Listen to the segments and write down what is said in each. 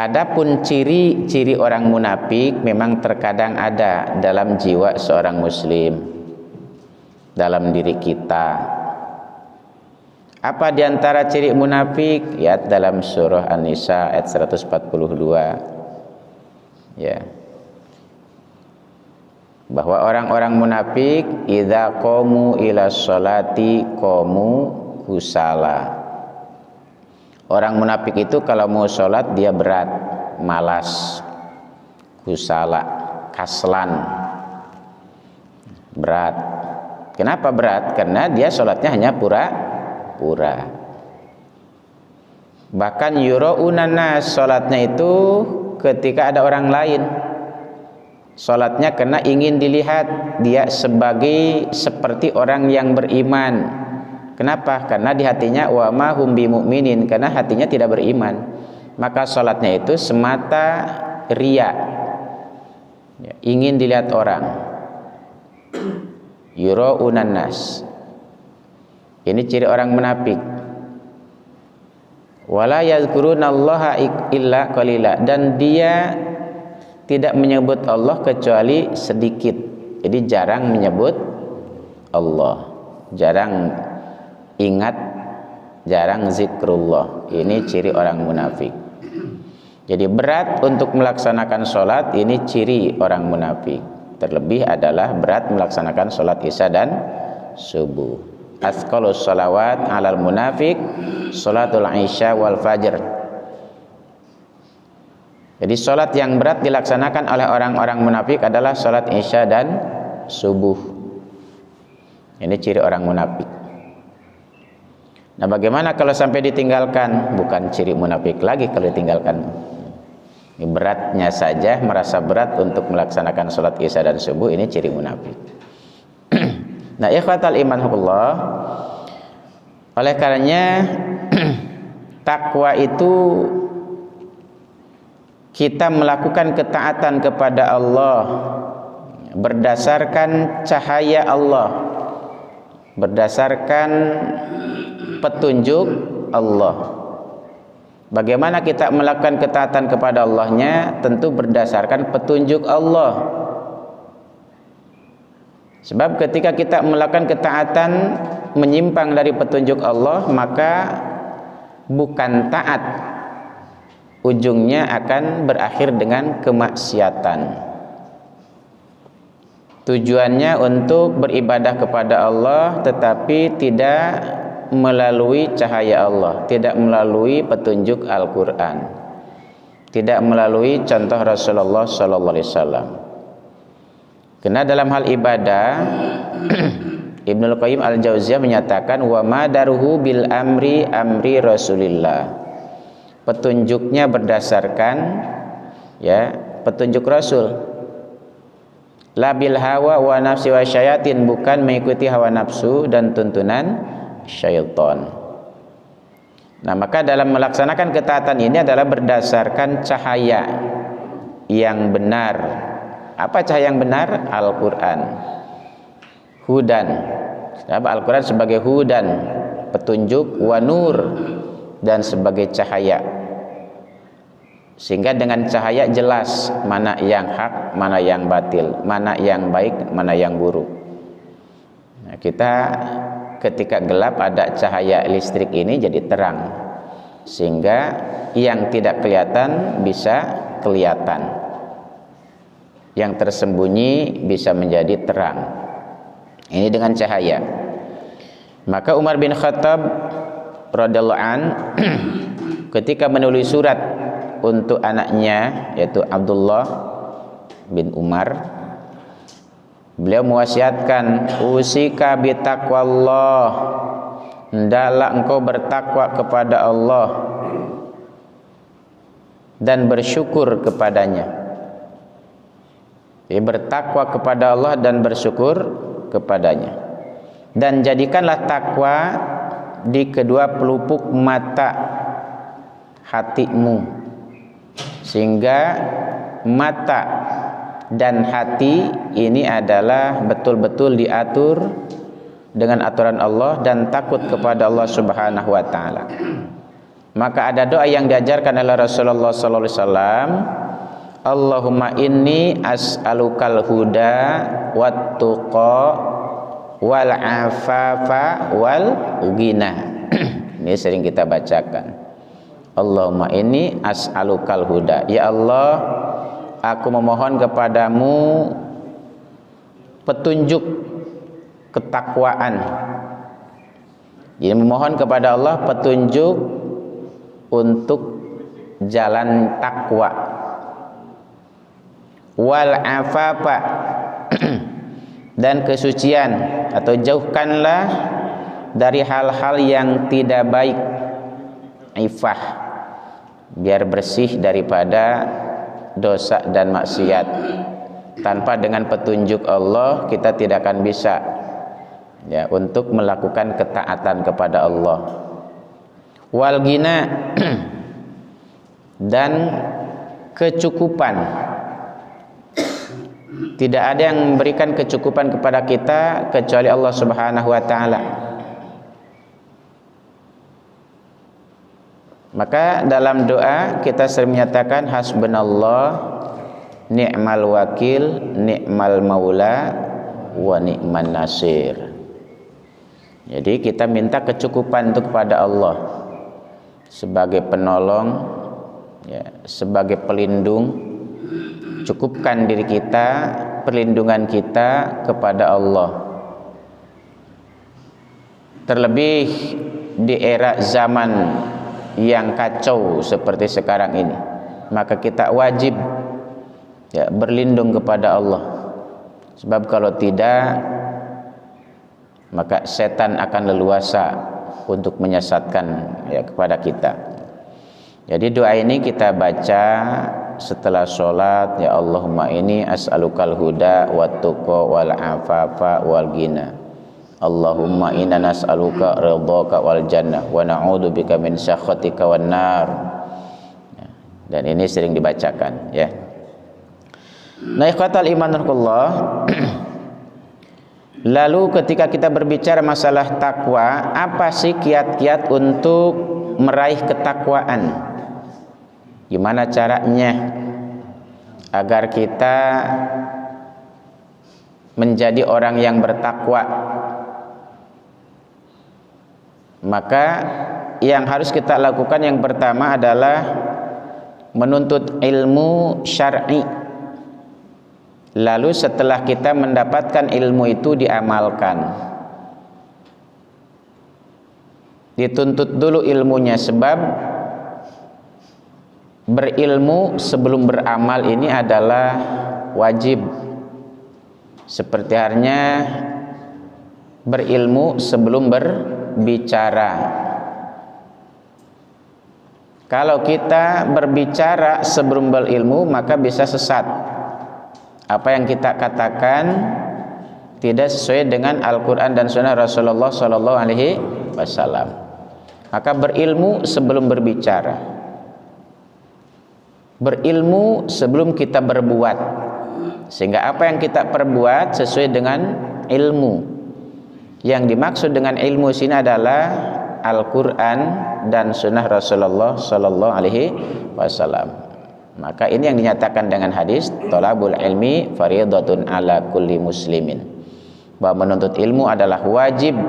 Adapun ciri-ciri orang munafik memang terkadang ada dalam jiwa seorang muslim, dalam diri kita. Apa diantara ciri munafik? Ya, dalam surah An-Nisa ayat 142. Ya. Bahwa orang-orang munafik idza qamu ila sholati qamu kusala. Orang munafik itu kalau mau sholat dia berat, malas, kusala, kaslan, berat. Kenapa berat? Karena dia sholatnya hanya pura-pura. Bahkan yura'unan nas, sholatnya itu ketika ada orang lain. Sholatnya karena ingin dilihat dia seperti orang yang beriman. Kenapa? Karena di hatinya wa ma hum bimu'minin, karena hatinya tidak beriman. Maka sholatnya itu semata riya, ya, ingin dilihat orang. Yura'unan nas. Ini ciri orang munafik. Wala yadhkurunallaha illa qalila, dan dia tidak menyebut Allah kecuali sedikit. Jadi jarang menyebut Allah, jarang ingat, jarang zikrullah. Ini ciri orang munafik. Jadi berat untuk melaksanakan sholat, ini ciri orang munafik. Terlebih adalah berat melaksanakan sholat isya dan subuh. Asqalus sholawat alal munafik sholatul isya wal fajr. Jadi sholat yang berat dilaksanakan oleh orang-orang munafik adalah sholat isya dan subuh. Ini ciri orang munafik. Nah, bagaimana kalau sampai ditinggalkan? Bukan ciri munafik lagi kalau ditinggalkan. Ini beratnya saja, merasa berat untuk melaksanakan sholat isya dan subuh, ini ciri munafik. Nah, ikhwatal imanullah, oleh karenanya takwa itu kita melakukan ketaatan kepada Allah berdasarkan cahaya Allah, berdasarkan petunjuk Allah. Bagaimana kita melakukan ketaatan kepada Allahnya? Tentu berdasarkan petunjuk Allah. Sebab ketika kita melakukan ketaatan menyimpang dari petunjuk Allah, maka bukan taat, ujungnya akan berakhir dengan kemaksiatan. Tujuannya untuk beribadah kepada Allah tetapi tidak melalui cahaya Allah, tidak melalui petunjuk Al-Quran, tidak melalui contoh Rasulullah SAW. Karena dalam hal ibadah Ibnul Qayyim Al-Jauziyah menyatakan wa madaruhu bil amri Rasulillah. Petunjuknya berdasarkan ya petunjuk Rasul. La bil hawa wa nafsi wa syayatin, bukan mengikuti hawa nafsu dan tuntunan syaitan. Nah, maka dalam melaksanakan ketaatan ini adalah berdasarkan cahaya yang benar. Apa cahaya yang benar? Al-Quran, hudan. Al-Quran sebagai hudan, petunjuk, wa nur, dan sebagai cahaya. Sehingga dengan cahaya jelas mana yang hak, mana yang batil, mana yang baik, mana yang buruk. Nah, kita ketika gelap ada cahaya listrik ini jadi terang, sehingga yang tidak kelihatan bisa kelihatan, yang tersembunyi bisa menjadi terang. Ini dengan cahaya. Maka Umar bin Khattab radhiyallahu an ketika menulis surat untuk anaknya yaitu Abdullah bin Umar, beliau mewasiatkan usika bitaqwallah, hendaklah engkau bertakwa kepada Allah dan bersyukur kepadanya. Jadi bertakwa kepada Allah dan bersyukur kepadanya. Dan jadikanlah takwa di kedua pelupuk mata hatimu, sehingga mata dan hati ini adalah betul-betul diatur dengan aturan Allah dan takut kepada Allah Subhanahu wa taala. Maka ada doa yang diajarkan oleh Rasulullah sallallahu alaihi wasallam, Allahumma inni as'alukal huda wat tuqa wal afafa wal ghina. Ini sering kita bacakan. Allahumma inni as'alukal huda. Ya Allah, aku memohon kepadamu petunjuk ketakwaan. Jadi memohon kepada Allah petunjuk untuk jalan takwa. Wal afafa dan kesucian, atau jauhkanlah dari hal-hal yang tidak baik. Ifah, biar bersih daripada dosa dan maksiat. Tanpa dengan petunjuk Allah kita tidak akan bisa ya untuk melakukan ketaatan kepada Allah. Wal ghina dan kecukupan. Tidak ada yang memberikan kecukupan kepada kita kecuali Allah Subhanahu wa taala. Maka dalam doa kita sering menyatakan hasbunallah ni'mal wakil ni'mal maula wa ni'man nasir. Jadi kita minta kecukupan itu kepada Allah sebagai penolong ya, sebagai pelindung. Cukupkan diri kita, perlindungan kita kepada Allah. Terlebih di era zaman yang kacau seperti sekarang ini, maka kita wajib ya berlindung kepada Allah. Sebab kalau tidak, maka setan akan leluasa untuk menyesatkan ya kepada kita. Jadi doa ini kita baca setelah sholat, ya Allahumma inni as'alukal huda wat tuqa wal afafa wal ghina. Allahumma inna nas'aluka ridhaka wal jannah wa na'udzubika min sakhatika wan nar. Dan ini sering dibacakan ya. Nah, ikhwatal imanullah. Lalu ketika kita berbicara masalah takwa, apa sih kiat-kiat untuk meraih ketakwaan? Gimana caranya agar kita menjadi orang yang bertakwa? Maka yang harus kita lakukan yang pertama adalah menuntut ilmu syar'i. Lalu setelah kita mendapatkan ilmu itu diamalkan. Dituntut dulu ilmunya, sebab berilmu sebelum beramal ini adalah wajib. Seperti halnya berilmu sebelum berbicara. Kalau kita berbicara sebelum berilmu, maka bisa sesat. Apa yang kita katakan tidak sesuai dengan Al-Quran dan Sunnah Rasulullah Sallallahu Alaihi Wasallam. Maka berilmu sebelum berbicara, berilmu sebelum kita berbuat, sehingga apa yang kita perbuat sesuai dengan ilmu. Yang dimaksud dengan ilmu sini adalah Al-Quran dan Sunnah Rasulullah Sallallahu Alaihi Wasallam. Maka ini yang dinyatakan dengan hadis thalabul ilmi fardhatun ala kulli muslimin, bahwa menuntut ilmu adalah wajib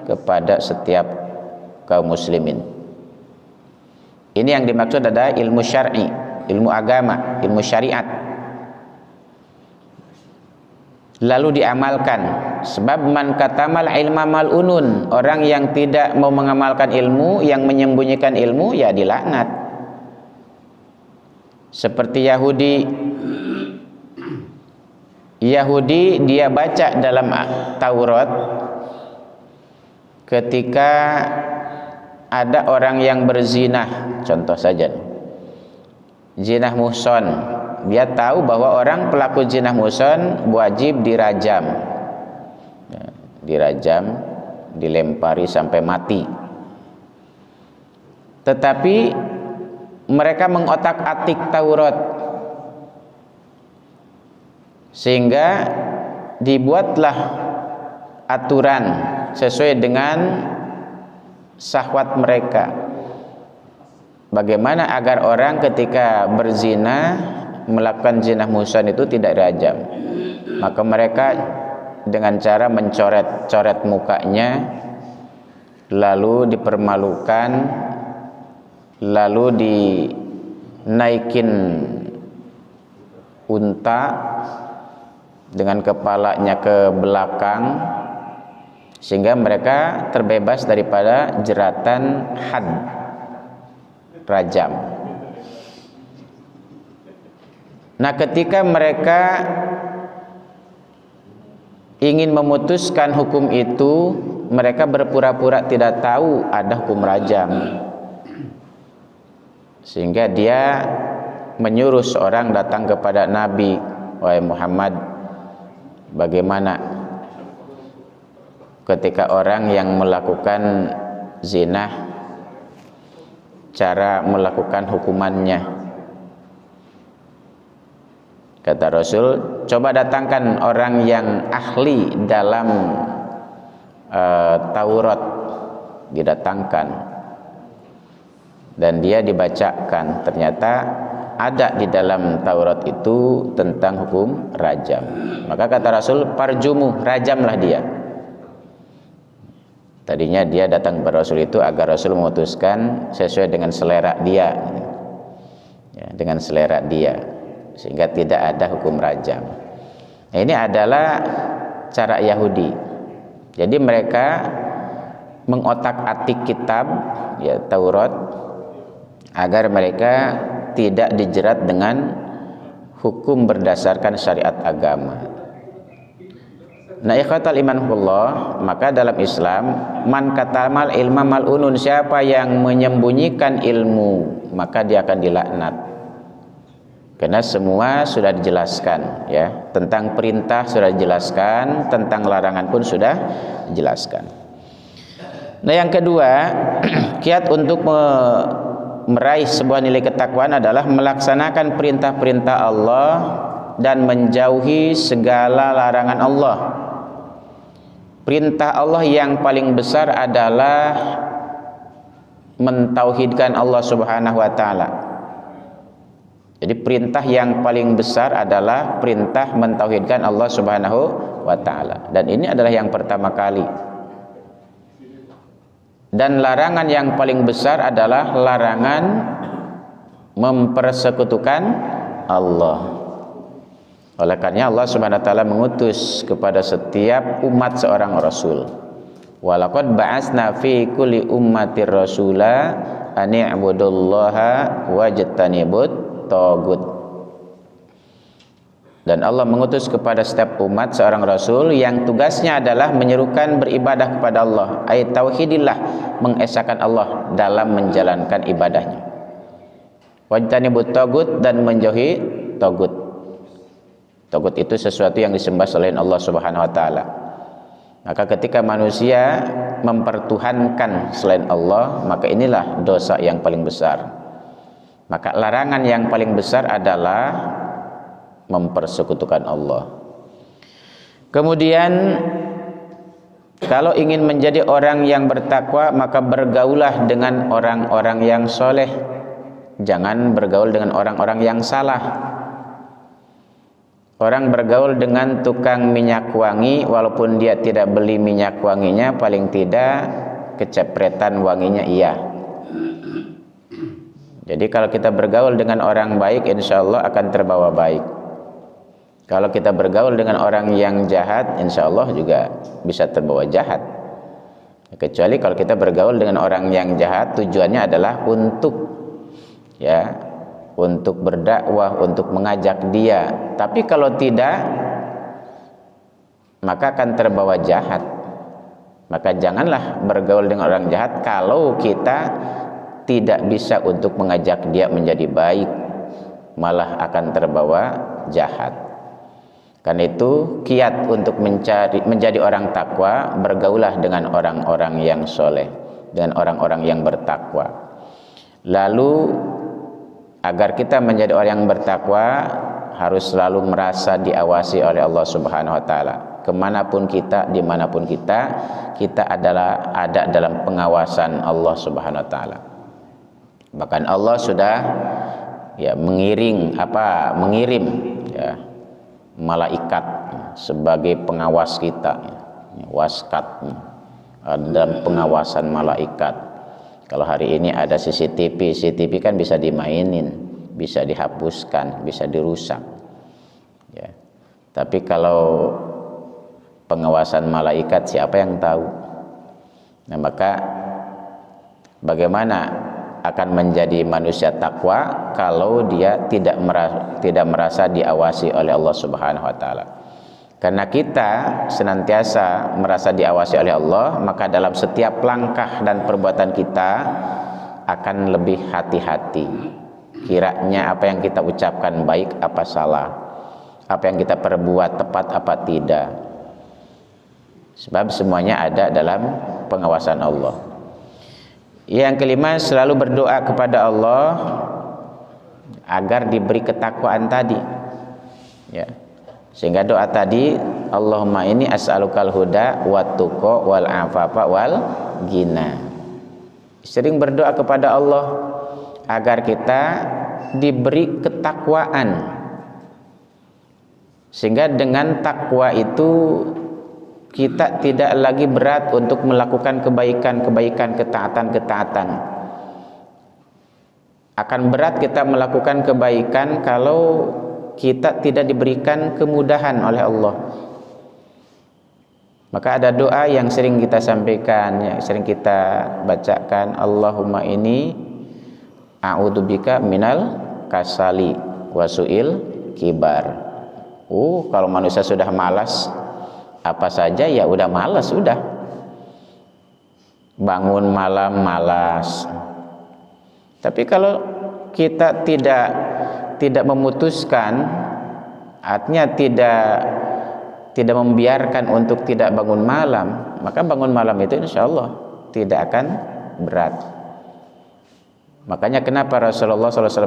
kepada setiap kaum muslimin. Ini yang dimaksud adalah ilmu syar'i, ilmu agama, ilmu syariat. Lalu diamalkan. Sebab man katamal ilma mal'unun, orang yang tidak mau mengamalkan ilmu, yang menyembunyikan ilmu, ya dilaknat. Seperti Yahudi dia baca dalam Taurat ketika ada orang yang berzina, contoh saja zina muhsan, dia tahu bahwa orang pelaku zina muhsan wajib dirajam, dilempari sampai mati. Tetapi mereka mengotak-atik Taurat, sehingga dibuatlah aturan sesuai dengan syahwat mereka. bagaimana agar orang ketika berzina, melakukan zina muhsan itu tidak dirajam. Maka mereka dengan cara mencoret-coret mukanya, lalu dipermalukan, lalu dinaikin unta dengan kepalanya ke belakang, sehingga mereka terbebas daripada jeratan had, rajam. Nah, ketika mereka ingin memutuskan hukum itu, mereka berpura-pura tidak tahu ada hukum rajam, sehingga dia menyuruh seorang datang kepada Nabi, wahai Muhammad, bagaimana ketika orang yang melakukan zina, cara melakukan hukumannya? Kata Rasul, coba datangkan orang yang ahli dalam Taurat, didatangkan dan dia dibacakan. Ternyata ada di dalam Taurat itu tentang hukum rajam. Maka kata Rasul, parjumu, rajamlah dia. Tadinya dia datang kepada Rasul itu agar Rasul memutuskan sesuai dengan selera dia, ya, dengan selera dia, sehingga tidak ada hukum rajam. Nah, ini adalah cara Yahudi. Jadi mereka mengotak-atik kitab, ya, Taurat, agar mereka tidak dijerat dengan hukum berdasarkan syariat agama. Nah, ikhwatal imanullah, maka dalam Islam, man katamal ilma mal'unun, siapa yang menyembunyikan ilmu, maka dia akan dilaknat. Karena semua sudah dijelaskan, ya, tentang perintah sudah dijelaskan, tentang larangan pun sudah dijelaskan. Nah, yang kedua, kiat untuk meraih sebuah nilai ketakwaan adalah melaksanakan perintah-perintah Allah dan menjauhi segala larangan Allah. Perintah Allah yang paling besar adalah mentauhidkan Allah Subhanahu wa taala. Jadi perintah yang paling besar adalah perintah mentauhidkan Allah Subhanahu wa taala, dan ini adalah yang pertama kali. Dan larangan yang paling besar adalah larangan mempersekutukan Allah. Oleh karena Allah Subhanahu wa taala mengutus kepada setiap umat seorang rasul. Walaqad ba'atsna fi kulli ummatir rasula an i'budullaha wajtanibut tagut. Dan Allah mengutus kepada setiap umat seorang rasul yang tugasnya adalah menyerukan beribadah kepada Allah, ayat tauhidillah, mengesahkan Allah dalam menjalankan ibadahnya. Wajtanibut tagut, dan menjauhi tagut. Tagut itu sesuatu yang disembah selain Allah Subhanahu wa taala. Maka ketika manusia mempertuhankan selain Allah, maka inilah dosa yang paling besar. Maka larangan yang paling besar adalah mempersekutukan Allah. Kemudian, kalau ingin menjadi orang yang bertakwa, maka bergaulah dengan orang-orang yang soleh. Jangan bergaul dengan orang-orang yang salah. Orang bergaul dengan tukang minyak wangi, walaupun dia tidak beli minyak wanginya, paling tidak kecepretan wanginya iya. Jadi kalau kita bergaul dengan orang baik, insya Allah akan terbawa baik. Kalau kita bergaul dengan orang yang jahat, insya Allah juga bisa terbawa jahat. Kecuali kalau kita bergaul dengan orang yang jahat, tujuannya adalah untuk, ya, untuk berdakwah, untuk mengajak dia. Tapi kalau tidak, maka akan terbawa jahat. Maka janganlah bergaul dengan orang jahat kalau kita tidak bisa untuk mengajak dia menjadi baik, malah akan terbawa jahat. Karena itu kiat untuk menjadi orang takwa, bergaulah dengan orang-orang yang soleh, dengan orang-orang yang bertakwa. Lalu agar kita menjadi orang yang bertakwa, harus selalu merasa diawasi oleh Allah Subhanahu wa taala. Kemanapun kita, dimanapun kita adalah ada dalam pengawasan Allah Subhanahu wa taala. Bahkan Allah sudah ya mengirim ya malaikat sebagai pengawas kita, waskat dan pengawasan malaikat. Kalau hari ini ada CCTV kan bisa dimainin, bisa dihapuskan, bisa dirusak ya. Tapi kalau pengawasan malaikat siapa yang tahu? Nah, maka bagaimana akan menjadi manusia takwa kalau dia tidak merasa diawasi oleh Allah Subhanahu wa taala? Karena kita senantiasa merasa diawasi oleh Allah, maka dalam setiap langkah dan perbuatan kita akan lebih hati-hati. Kiranya apa yang kita ucapkan baik apa salah, apa yang kita perbuat tepat apa tidak. Sebab semuanya ada dalam pengawasan Allah. Yang kelima, selalu berdoa kepada Allah agar diberi ketakwaan tadi ya. Sehingga doa tadi, Allahumma inni as'alukal huda wat tuqa wal afafa wal ghina. Sering berdoa kepada Allah agar kita diberi ketakwaan, sehingga dengan takwa itu kita tidak lagi berat untuk melakukan kebaikan-kebaikan, ketaatan-ketaatan. Akan berat kita melakukan kebaikan kalau kita tidak diberikan kemudahan oleh Allah. Maka ada doa yang sering kita sampaikan, yang sering kita bacakan, Allahumma inni a'udzubika minal kasali wasu'il kibar. Kalau manusia sudah malas apa saja ya udah malas, udah bangun malam malas. Tapi kalau kita tidak memutuskan, artinya tidak membiarkan untuk tidak bangun malam, maka bangun malam itu insya Allah tidak akan berat. Makanya kenapa Rasulullah SAW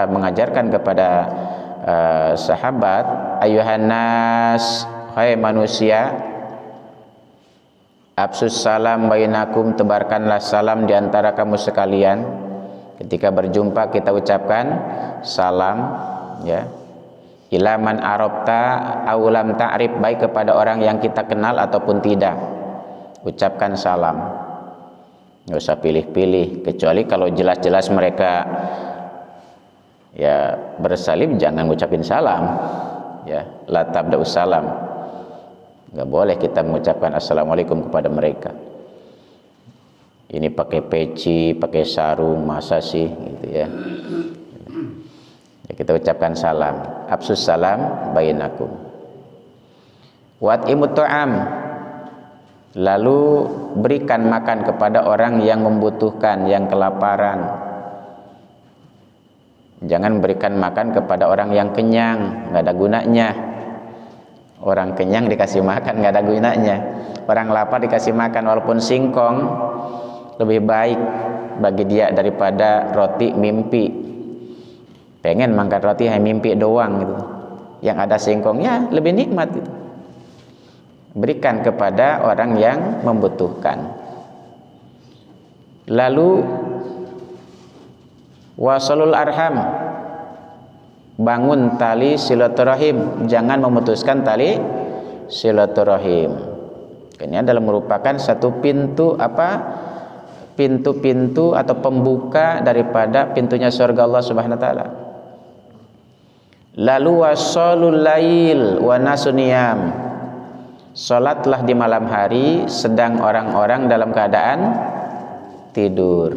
mengajarkan kepada sahabat, ayuhan nas, hai manusia, absus salam bainakum, tebarkanlah salam di antara kamu sekalian. Ketika berjumpa kita ucapkan salam ya. Ila man arabta aw lam ta'rif, baik kepada orang yang kita kenal ataupun tidak, ucapkan salam. Enggak usah pilih-pilih, kecuali kalau jelas-jelas mereka ya bersalib, jangan ngucapin salam ya, la tabda'us salam. Enggak boleh kita mengucapkan assalamualaikum kepada mereka. Ini pakai peci, pakai sarung, masa sih gitu ya. Ya, kita ucapkan salam, absus salam bainakum. Wat imut ta'am, lalu berikan makan kepada orang yang membutuhkan, yang kelaparan. Jangan berikan makan kepada orang yang kenyang, nggak ada gunanya. Orang kenyang dikasih makan nggak ada gunanya. Orang lapar dikasih makan walaupun singkong, lebih baik bagi dia daripada roti mimpi. Pengen makan roti hanya mimpi doang gitu, yang ada singkongnya lebih nikmat gitu. Berikan kepada orang yang membutuhkan. Lalu wasalul arham, bangun tali silaturahim, jangan memutuskan tali silaturahim. Ini adalah merupakan satu pintu pintu-pintu atau pembuka daripada pintunya surga Allah Subhanahu wa taala. Lalu wasalul lail wa nasuniyam, salatlah di malam hari sedang orang-orang dalam keadaan tidur.